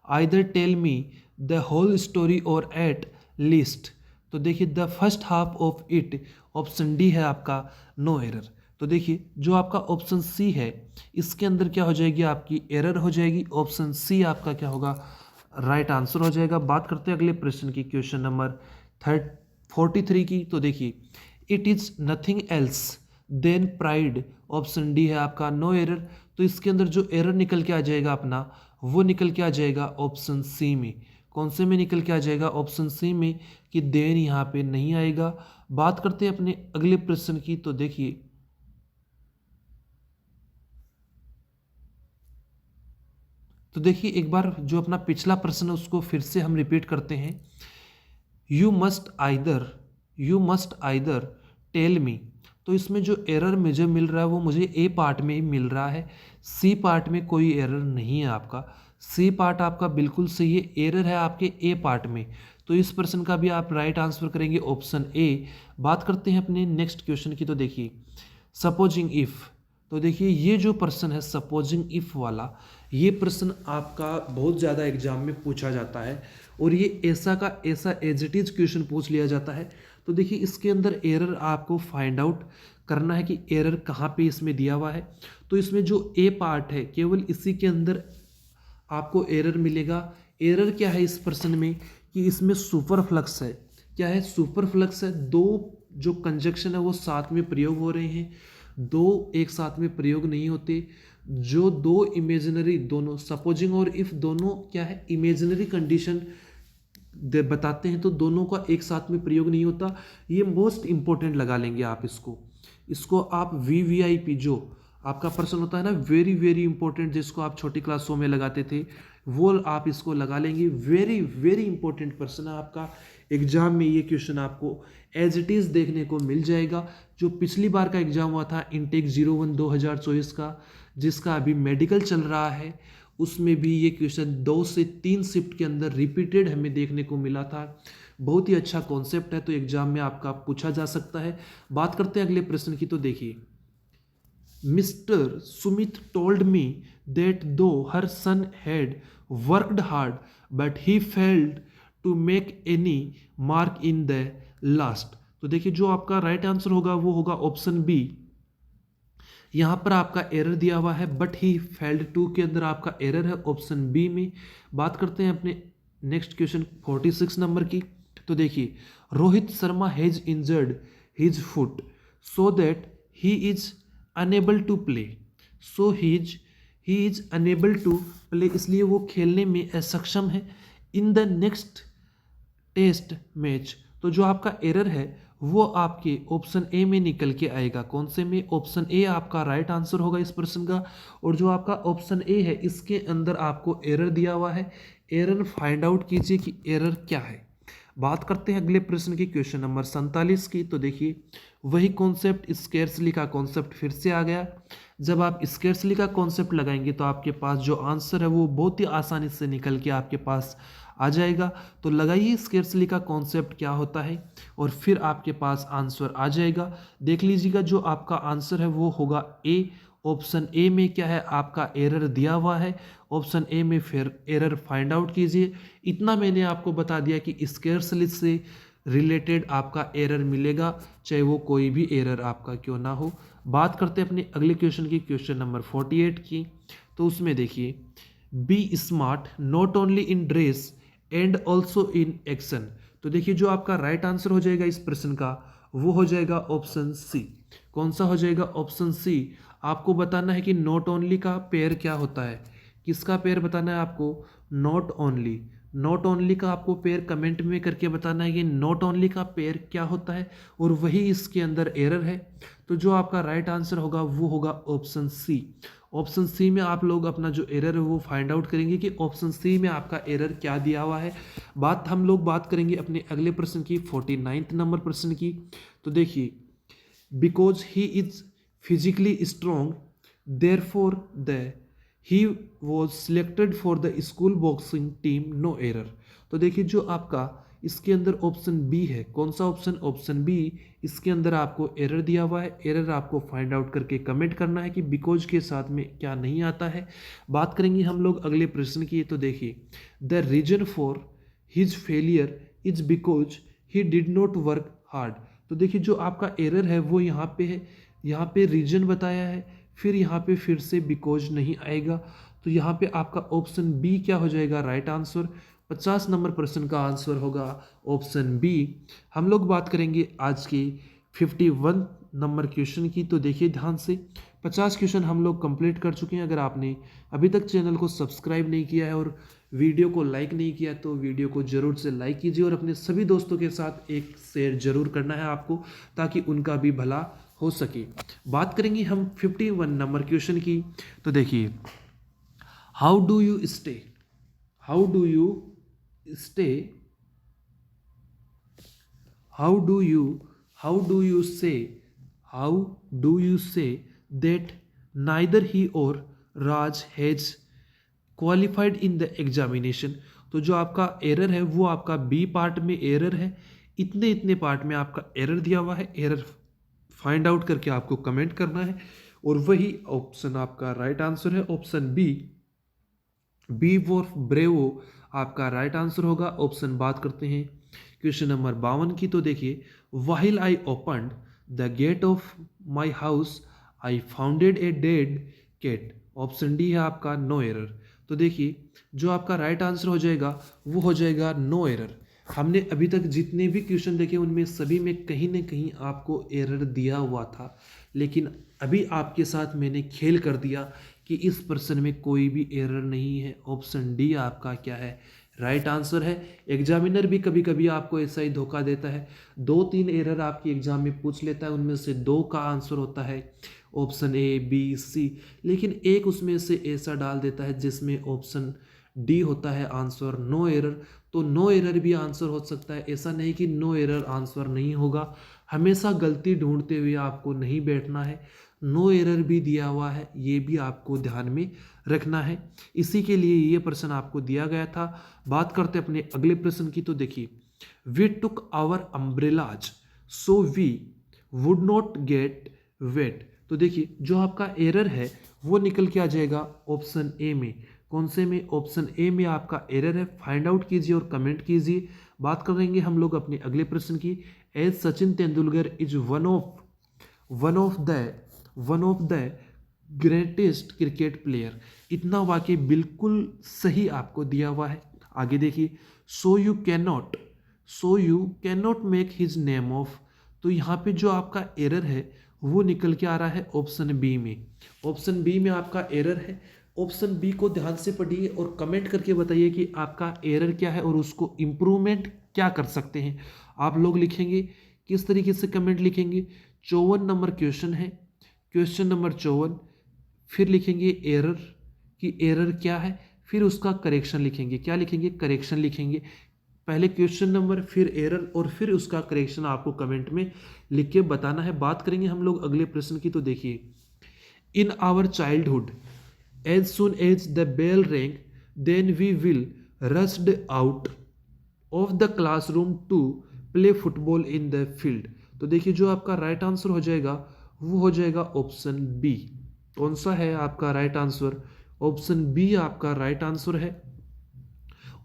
either tell me the whole story और एट लीस्ट। तो देखिए the first half of it, option D है आपका नो एरर। तो देखिए जो आपका ऑप्शन सी है इसके अंदर क्या हो जाएगी, आपकी एरर हो जाएगी। ऑप्शन सी आपका क्या होगा, राइट आंसर हो जाएगा। बात करते हैं अगले प्रश्न की, क्वेश्चन नंबर 43 की। तो देखिए it is nothing else than pride, option D है आपका नो एरर। तो इसके अंदर जो एरर निकल के आ जाएगा अपना, वो निकल के आ जाएगा ऑप्शन सी में। कौन से में निकल के आ जाएगा, ऑप्शन सी में, कि देन यहाँ पे नहीं आएगा। बात करते हैं अपने अगले प्रश्न की। तो देखिए एक बार जो अपना पिछला प्रश्न है उसको फिर से हम रिपीट करते हैं। You must either tell me. तो इसमें जो एरर मुझे मिल रहा है वो मुझे ए पार्ट में ही मिल रहा है, सी पार्ट में कोई एरर नहीं है आपका। सी पार्ट आपका बिल्कुल सही है, एरर है आपके ए पार्ट में। तो इस प्रश्न का भी आप राइट आंसर करेंगे ऑप्शन ए। बात करते हैं अपने नेक्स्ट क्वेश्चन की। तो देखिए सपोजिंग इफ। तो देखिए ये जो प्रश्न है सपोजिंग इफ वाला, ये प्रश्न आपका बहुत ज़्यादा एग्जाम में पूछा जाता है और ये ऐसा का ऐसा एज इट इज क्वेश्चन पूछ लिया जाता है। तो देखिए इसके अंदर एरर आपको फाइंड आउट करना है कि एरर कहाँ पे इसमें दिया हुआ है। तो इसमें जो ए पार्ट है केवल इसी के अंदर आपको एरर मिलेगा। एरर क्या है इस प्रश्न में, कि इसमें सुपरफ्लक्स है। क्या है, सुपरफ्लक्स है। दो जो कंजक्शन है वो साथ में प्रयोग हो रहे हैं, दो एक साथ में प्रयोग नहीं होते। जो दो इमेजिनरी, दोनों सपोजिंग और इफ दोनों क्या है, इमेजिनरी कंडीशन बताते हैं, तो दोनों का एक साथ में प्रयोग नहीं होता। ये मोस्ट इंपॉर्टेंट लगा लेंगे आप इसको आप VVIP जो आपका प्रश्न होता है ना, वेरी वेरी इंपॉर्टेंट, जिसको आप छोटी क्लासों में लगाते थे, वो आप इसको लगा लेंगे। वेरी वेरी इंपॉर्टेंट प्रश्न है आपका एग्जाम में। ये क्वेश्चन आपको एज इट इज देखने को मिल जाएगा। जो पिछली बार का एग्जाम हुआ था इनटेक 01 2024 का, जिसका अभी मेडिकल चल रहा है, उसमें भी ये क्वेश्चन 2 से 3 शिफ्ट के अंदर रिपीटेड हमें देखने को मिला था। बहुत ही अच्छा कॉन्सेप्ट है, तो एग्जाम में आपका पूछा जा सकता है। बात करते हैं अगले प्रश्न की। तो देखिए Mr Sumit told me that though her son had worked hard but he failed to make any mark in the last. तो देखिए जो आपका राइट आंसर होगा वो होगा ऑप्शन बी। यहाँ पर आपका एरर दिया हुआ है बट ही फेल्ड टू, के अंदर आपका एरर है ऑप्शन बी में। बात करते हैं अपने नेक्स्ट क्वेश्चन 46 नंबर की। तो देखिए Rohit Sharma has injured his foot so that he is unable to play. So he is unable to play, इसलिए वो खेलने में असक्षम है। In the next test match. तो जो आपका एरर है वो आपके ऑप्शन ए में निकल के आएगा। कौन से में, ऑप्शन ए आपका राइट आंसर होगा इस प्रश्न का। और जो आपका ऑप्शन ए है इसके अंदर आपको एरर दिया हुआ है। एरर फाइंड आउट कीजिए कि एरर क्या है। बात करते हैं अगले प्रश्न की, क्वेश्चन नंबर 47 की। तो देखिए वही कॉन्सेप्ट स्केर्सली का कॉन्सेप्ट फिर से आ गया। जब आप स्केर्सली का कॉन्सेप्ट लगाएंगे तो आपके पास जो आंसर है वो बहुत ही आसानी से निकल के आपके पास आ जाएगा। तो लगाइए स्केर्सली का कॉन्सेप्ट क्या होता है और फिर आपके पास आंसर आ जाएगा। देख लीजिएगा जो आपका आंसर है वो होगा ए। ऑप्शन ए में क्या है, आपका एरर दिया हुआ है। ऑप्शन ए में फिर एरर फाइंड आउट कीजिए। इतना मैंने आपको बता दिया कि स्केर्सली से रिलेटेड आपका एरर मिलेगा, चाहे वो कोई भी एरर आपका क्यों ना हो। बात करते हैं अपने अगले क्वेश्चन की, क्वेश्चन नंबर 48 की। तो उसमें देखिए be smart not only in dress and also in action. तो देखिए जो आपका राइट आंसर हो जाएगा इस प्रश्न का वो हो जाएगा ऑप्शन सी। कौन सा हो जाएगा, ऑप्शन सी। आपको बताना है कि नॉट ओनली का पेयर क्या होता है, किसका पेयर बताना है आपको, नॉट ओनली। नॉट ओनली का आपको पेयर कमेंट में करके बताना है कि नॉट ओनली का पेयर क्या होता है, और वही इसके अंदर एरर है। तो जो आपका राइट आंसर होगा वो होगा ऑप्शन सी। ऑप्शन सी में आप लोग अपना जो एरर है वो फाइंड आउट करेंगे कि ऑप्शन सी में आपका एरर क्या दिया हुआ है। हम लोग बात करेंगे अपने अगले प्रश्न की, 49 नंबर प्रश्न की। तो देखिए, because he is physically strong therefore the he was selected for the school boxing team, no error. तो देखिए, जो आपका इसके अंदर ऑप्शन बी है, कौन सा ऑप्शन, ऑप्शन बी, इसके अंदर आपको एरर दिया हुआ है। एरर आपको फाइंड आउट करके कमेंट करना है कि बिकॉज के साथ में क्या नहीं आता है। बात करेंगे हम लोग अगले प्रश्न की। तो देखिए, the reason for his failure is because he did not work hard. तो देखिए, जो आपका एरर है वो यहाँ पे है, यहाँ पे रीजन बताया है, फिर यहाँ पे फिर से बिकॉज नहीं आएगा। तो यहाँ पे आपका ऑप्शन बी क्या हो जाएगा, राइट आंसर। 50 नंबर प्रश्न का आंसर होगा ऑप्शन बी। हम लोग बात करेंगे आज की 51 नंबर क्वेश्चन की। तो देखिए ध्यान से, 50 क्वेश्चन हम लोग कंप्लीट कर चुके हैं। अगर आपने अभी तक चैनल को सब्सक्राइब नहीं किया है और वीडियो को लाइक नहीं किया तो वीडियो को जरूर से लाइक कीजिए, और अपने सभी दोस्तों के साथ एक शेयर जरूर करना है आपको, ताकि उनका भी भला हो सके। बात करेंगे हम 51 नंबर क्वेश्चन की। तो देखिए, how do you stay, how do you stay, how do you, how do you say, how do you say that neither he or Raj has qualified in the examination. तो जो आपका एरर है वो आपका B part में error है, इतने इतने पार्ट में आपका एरर दिया हुआ है। एरर फाइंड आउट करके आपको कमेंट करना है, और वही ऑप्शन आपका राइट आंसर है, option B, B for bravo आपका राइट आंसर होगा। ऑप्शन बात करते हैं क्वेश्चन नंबर 52 की। तो देखिए, while I opened the gate of my house I founded a dead cat. Option D है आपका नो एरर। तो देखिए, जो आपका राइट आंसर हो जाएगा वो हो जाएगा नो एरर। हमने अभी तक जितने भी क्वेश्चन देखे उनमें सभी में कहीं ना कहीं आपको एरर दिया हुआ था, लेकिन अभी आपके साथ मैंने खेल कर दिया कि इस प्रश्न में कोई भी एरर नहीं है। ऑप्शन डी आपका क्या है, राइट आंसर है। एग्जामिनर भी कभी कभी आपको ऐसा ही धोखा देता है, 2-3 एरर आपकी एग्जाम में पूछ लेता है, उनमें से 2 का आंसर होता है ऑप्शन ए बी सी, लेकिन एक उसमें से ऐसा डाल देता है जिसमें ऑप्शन डी होता है आंसर नो एरर। तो नो एरर भी आंसर हो सकता है, ऐसा नहीं कि नो एरर आंसर नहीं होगा। हमेशा गलती ढूंढते हुए आपको नहीं बैठना है, नो एरर भी दिया हुआ है, ये भी आपको ध्यान में रखना है। इसी के लिए ये प्रश्न आपको दिया गया था। बात करते अपने अगले प्रश्न की। तो देखिए, we took our umbrellas so we would not get wet. तो देखिए, जो आपका एरर है वो निकल के आ जाएगा ऑप्शन ए में। कौन से में, ऑप्शन ए में आपका एरर है। फाइंड आउट कीजिए और कमेंट कीजिए। बात करेंगे हम लोग अपने अगले प्रश्न की। As Sachin Tendulkar is one of the greatest cricket player. इतना वाक्य बिल्कुल सही आपको दिया हुआ है। आगे देखिए, so you can not make his name of. तो यहाँ पे जो आपका एरर है वो निकल के आ रहा है ऑप्शन बी में। ऑप्शन बी में आपका एरर है। ऑप्शन बी को ध्यान से पढ़िए और कमेंट करके बताइए कि आपका एरर क्या है और उसको इम्प्रूवमेंट क्या कर सकते हैं। आप लोग लिखेंगे किस तरीके से, कमेंट लिखेंगे। 54 नंबर क्वेश्चन है, क्वेश्चन नंबर 54, फिर लिखेंगे एरर कि एरर क्या है, फिर उसका करेक्शन लिखेंगे। क्या लिखेंगे, करेक्शन लिखेंगे। पहले क्वेश्चन नंबर, फिर एरर, और फिर उसका करेक्शन आपको कमेंट में लिख के बताना है। बात करेंगे हम लोग अगले प्रश्न की। तो देखिए, in our childhood as soon as the bell rang then we will rushed out of the classroom to play football in the field. तो देखिए, जो आपका राइट आंसर हो जाएगा वो हो जाएगा ऑप्शन बी। कौन सा है आपका राइट आंसर, ऑप्शन बी आपका राइट आंसर है।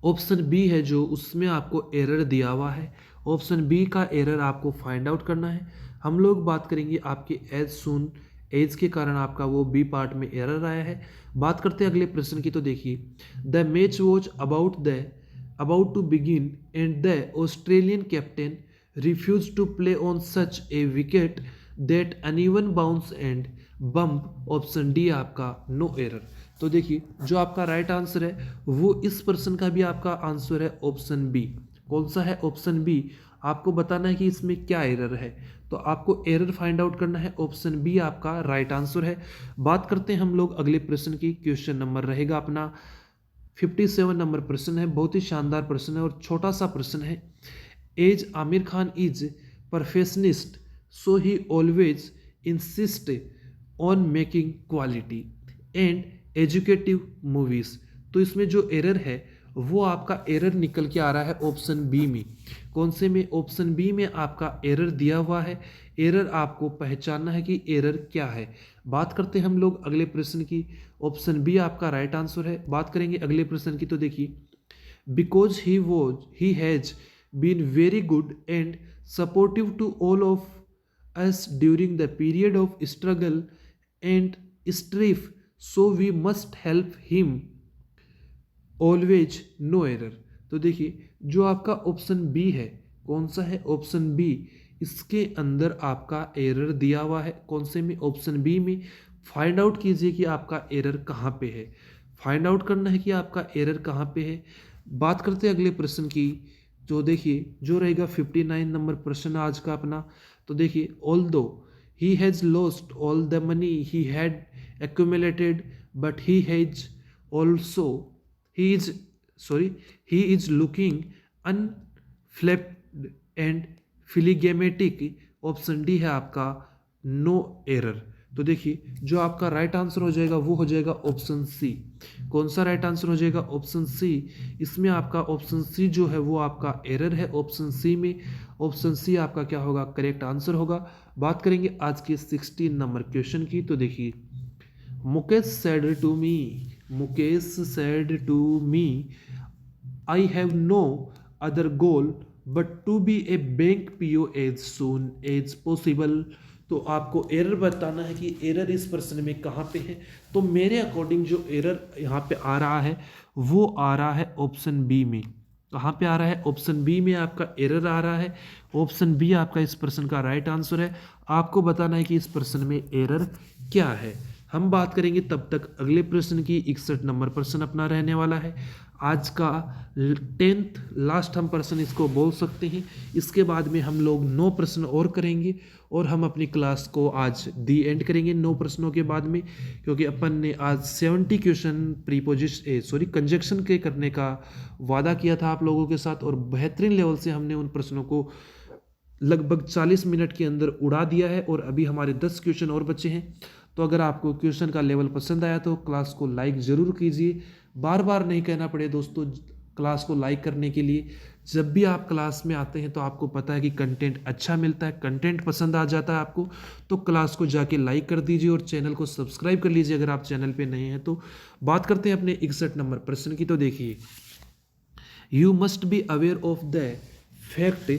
ऑप्शन बी है जो उसमें आपको एरर दिया हुआ है। ऑप्शन बी का एरर आपको फाइंड आउट करना है। हम लोग बात करेंगे आपके एज सुन एज के कारण आपका वो बी पार्ट में एरर आया है। बात करते हैं अगले प्रश्न की। तो देखिए, the match was about to begin and the Australian captain refused to play on such a wicket that uneven bounce and bump। Option D आपका नो एरर। तो देखिए जो आपका राइट आंसर है वो इस प्रश्न का भी आपका आंसर है ऑप्शन बी। कौन सा है? Option B. आपको बताना है कि इसमें क्या एरर है, तो आपको एरर फाइंड आउट करना है। ऑप्शन बी आपका राइट आंसर है। बात करते हैं हम लोग अगले प्रश्न की। क्वेश्चन नंबर रहेगा अपना 57 नंबर प्रश्न है। बहुत ही शानदार प्रश्न है और छोटा सा प्रश्न है। As Aamir Khan is perfectionist so he always insist on making quality and educative movies. तो इसमें जो एरर है वो आपका एरर निकल के आ रहा है ऑप्शन बी में। कौन से में? ऑप्शन बी में आपका एरर दिया हुआ है। एरर आपको पहचानना है कि एरर क्या है। बात करते हैं हम लोग अगले प्रश्न की। ऑप्शन बी आपका राइट आंसर है। बात करेंगे अगले प्रश्न की, तो देखिए because he has been very good and supportive to all of us during the period of struggle and strife so we must help him always no error. तो देखिए जो आपका ऑप्शन बी है, कौन सा है? Option B. इसके अंदर आपका एरर दिया हुआ है। कौन से में? ऑप्शन बी में। फाइंड आउट कीजिए कि आपका एरर कहाँ पे है। फाइंड आउट करना है कि आपका एरर कहाँ पे है। बात करते हैं अगले प्रश्न की। तो देखिए जो रहेगा 59 नंबर प्रश्न आज का अपना। तो देखिए although he has lost all the money he had accumulated but he is looking unflapped and phlegmatic। Option D है आपका नो एरर। तो देखिए जो आपका राइट आंसर हो जाएगा वो हो जाएगा ऑप्शन सी। कौन सा राइट आंसर हो जाएगा? Option C. इसमें आपका ऑप्शन सी जो है वो आपका एरर है ऑप्शन सी में। ऑप्शन सी आपका क्या होगा? करेक्ट आंसर होगा। बात करेंगे आज के 16 नंबर क्वेश्चन की। तो देखिए Mukesh said to me, I have no other goal but to be a bank PO as soon as possible। तो आपको एरर बताना है कि एरर इस प्रश्न में कहाँ पे है। तो मेरे अकॉर्डिंग जो एरर यहाँ पे आ रहा है वो आ रहा है ऑप्शन बी में। कहाँ पे आ रहा है? ऑप्शन बी में आपका एरर आ रहा है। ऑप्शन बी आपका इस प्रश्न का राइट आंसर है। आपको बताना है कि इस प्रश्न में एरर क्या है। हम बात करेंगे तब तक अगले प्रश्न की। 61 नंबर प्रश्न अपना रहने वाला है आज का 10th लास्ट हम प्रश्न इसको बोल सकते हैं। इसके बाद में हम लोग 9 प्रश्न और करेंगे और हम अपनी क्लास को आज दी एंड करेंगे 9 प्रश्नों के बाद में, क्योंकि अपन ने आज 70 क्वेश्चन कंजक्शन के करने का वादा किया था आप लोगों के साथ और बेहतरीन लेवल से हमने उन प्रश्नों को लगभग 40 मिनट के अंदर उड़ा दिया है और अभी हमारे 10 क्वेश्चन और बचे हैं। तो अगर आपको क्वेश्चन का लेवल पसंद आया तो क्लास को लाइक ज़रूर कीजिए। बार बार नहीं कहना पड़े दोस्तों क्लास को लाइक करने के लिए। जब भी आप क्लास में आते हैं तो आपको पता है कि कंटेंट अच्छा मिलता है, कंटेंट पसंद आ जाता है आपको, तो क्लास को जाके लाइक कर दीजिए और चैनल को सब्सक्राइब कर लीजिए अगर आप चैनल पे नए हैं तो। बात करते हैं अपने 61 नंबर प्रश्न की। तो देखिए you must be aware of the fact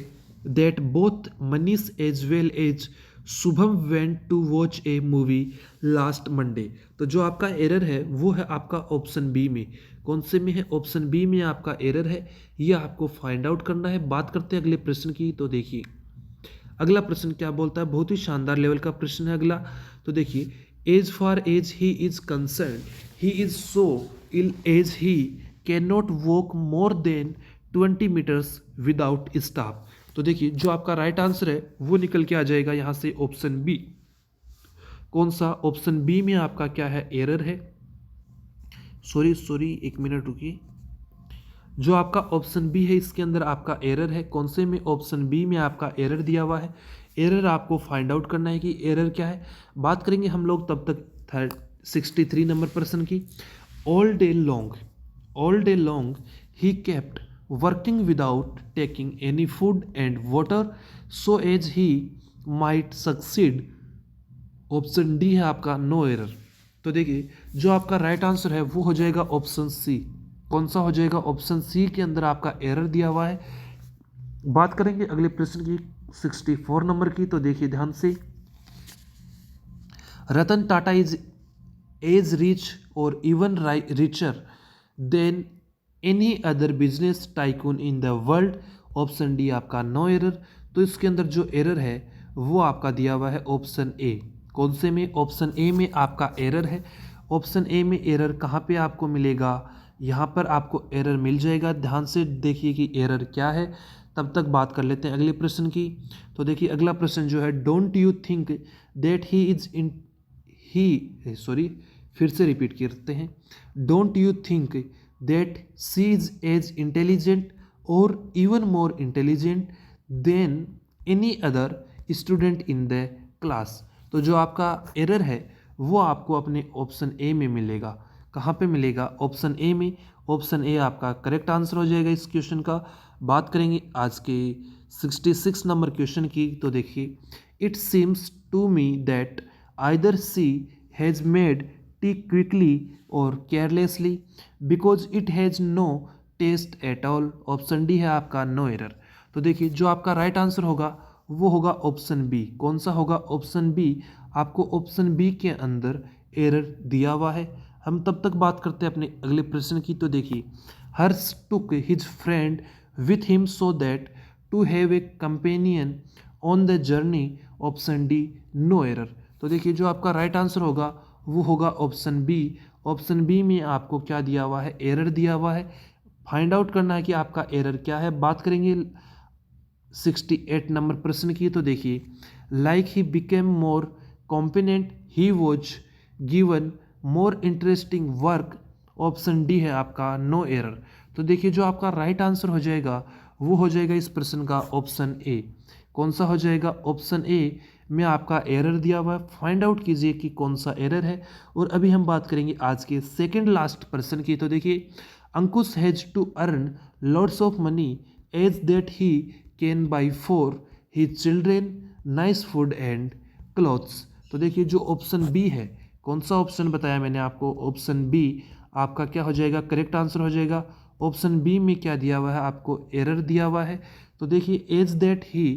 that both Manish as well as Shubham went to watch a movie last Monday. तो जो आपका एरर है वो है आपका ऑप्शन बी में। कौन से में है? ऑप्शन बी में आपका एरर है, ये आपको फाइंड आउट करना है। बात करते हैं अगले प्रश्न की। तो देखिए अगला प्रश्न क्या बोलता है, बहुत ही शानदार लेवल का प्रश्न है अगला। तो देखिए as far as he is concern he is so ill as he can not walk more than 20 metres without stop. तो देखिए जो आपका राइट आंसर है वो निकल के आ जाएगा यहाँ से ऑप्शन बी। कौन सा? ऑप्शन बी में आपका क्या है? एरर है। सॉरी एक मिनट रुकिए। जो आपका ऑप्शन बी है इसके अंदर आपका एरर है। कौन से में? ऑप्शन बी में आपका एरर दिया हुआ है। एरर आपको फाइंड आउट करना है कि एरर क्या है। बात करेंगे हम लोग तब तक 63 नंबर प्रश्न की। All day long he kept working without taking any food and water so as he might succeed। Option D है आपका नो एरर। तो देखिए जो आपका राइट आंसर है वो हो जाएगा ऑप्शन सी। कौन सा हो जाएगा? ऑप्शन सी के अंदर आपका एरर दिया हुआ है। बात करेंगे अगले प्रश्न की 64 नंबर की। तो देखिए ध्यान से, Ratan Tata is as rich or even richer than any other business tycoon in the world. Option D आपका नो एरर। तो इसके अंदर जो एरर है वो आपका दिया हुआ है ऑप्शन ए। कौन से में? ऑप्शन ए में आपका एरर है। ऑप्शन ए में एरर कहाँ पे आपको मिलेगा, यहाँ पर आपको एरर मिल जाएगा। ध्यान से देखिए कि एरर क्या है, तब तक बात कर लेते हैं अगले प्रश्न की। तो देखिए अगला प्रश्न जो है, don't you think that he is in he sorry फिर से रिपीट करते हैं, don't you think that she is as intelligent or even more intelligent than any other student in the class. तो जो आपका एरर है वो आपको अपने ऑप्शन ए में मिलेगा। कहाँ पे मिलेगा, ऑप्शन ए में। ऑप्शन ए आपका करेक्ट आंसर हो जाएगा इस क्वेश्चन का। बात करेंगे आज के 66 नंबर क्वेश्चन की। तो देखिए, it seems to me that either she has made tea quickly or carelessly because it has no taste at all. Option D है आपका नो एरर। तो देखिए जो आपका राइट आंसर होगा वो होगा ऑप्शन बी। कौन सा होगा, ऑप्शन बी। आपको ऑप्शन बी के अंदर एरर दिया हुआ है। हम तब तक बात करते हैं अपने अगले प्रश्न की। तो देखिए, Harsh took his friend with him so that to have a companion on the journey. Option D no error. तो देखिए जो आपका राइट आंसर होगा वो होगा ऑप्शन बी। ऑप्शन बी में आपको क्या दिया हुआ है, एरर दिया हुआ है। फाइंड आउट करना है कि आपका एरर क्या है। बात करेंगे 68 नंबर प्रश्न की। तो देखिए, like he became more competent he was given more interesting work. Option D है आपका नो एरर। तो देखिए जो आपका राइट आंसर हो जाएगा वो हो जाएगा इस प्रश्न का ऑप्शन ए। कौन सा हो जाएगा, ऑप्शन ए में आपका एरर दिया हुआ है। फाइंड आउट कीजिए कि कौन सा एरर है। और अभी हम बात करेंगे आज के सेकंड लास्ट प्रश्न की। तो देखिए, Ankush has to earn lots of money as that he can buy for his children nice food and clothes. तो देखिए जो ऑप्शन बी है, कौन सा ऑप्शन बताया मैंने आपको, ऑप्शन बी आपका क्या हो जाएगा, करेक्ट आंसर हो जाएगा। ऑप्शन बी में क्या दिया हुआ है, आपको एरर दिया हुआ है। तो देखिए, as that he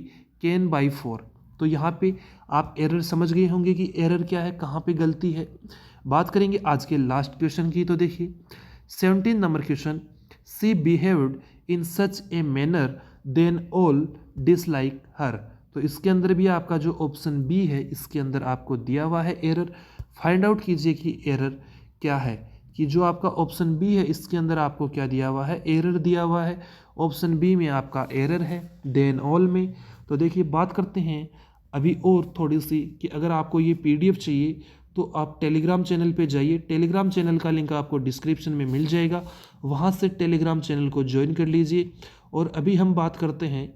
can buy for. तो यहाँ पे आप एरर समझ गए होंगे कि एरर क्या है, कहाँ पे गलती है। बात करेंगे आज के लास्ट क्वेश्चन की। तो देखिए 17 number question, she behaved in such a manner then all dislike her. तो इसके अंदर भी आपका जो ऑप्शन बी है इसके अंदर आपको दिया हुआ है एरर। फाइंड आउट कीजिए कि एरर क्या है, कि जो आपका ऑप्शन बी है इसके अंदर आपको क्या दिया हुआ है, एरर दिया हुआ है। ऑप्शन बी में आपका एरर है देन ऑल में। तो देखिए बात करते हैं अभी और थोड़ी सी कि अगर आपको ये पीडीएफ चाहिए तो आप टेलीग्राम चैनल पे जाइए। टेलीग्राम चैनल का लिंक आपको डिस्क्रिप्शन में मिल जाएगा, वहाँ से टेलीग्राम चैनल को ज्वाइन कर लीजिए। और अभी हम बात करते हैं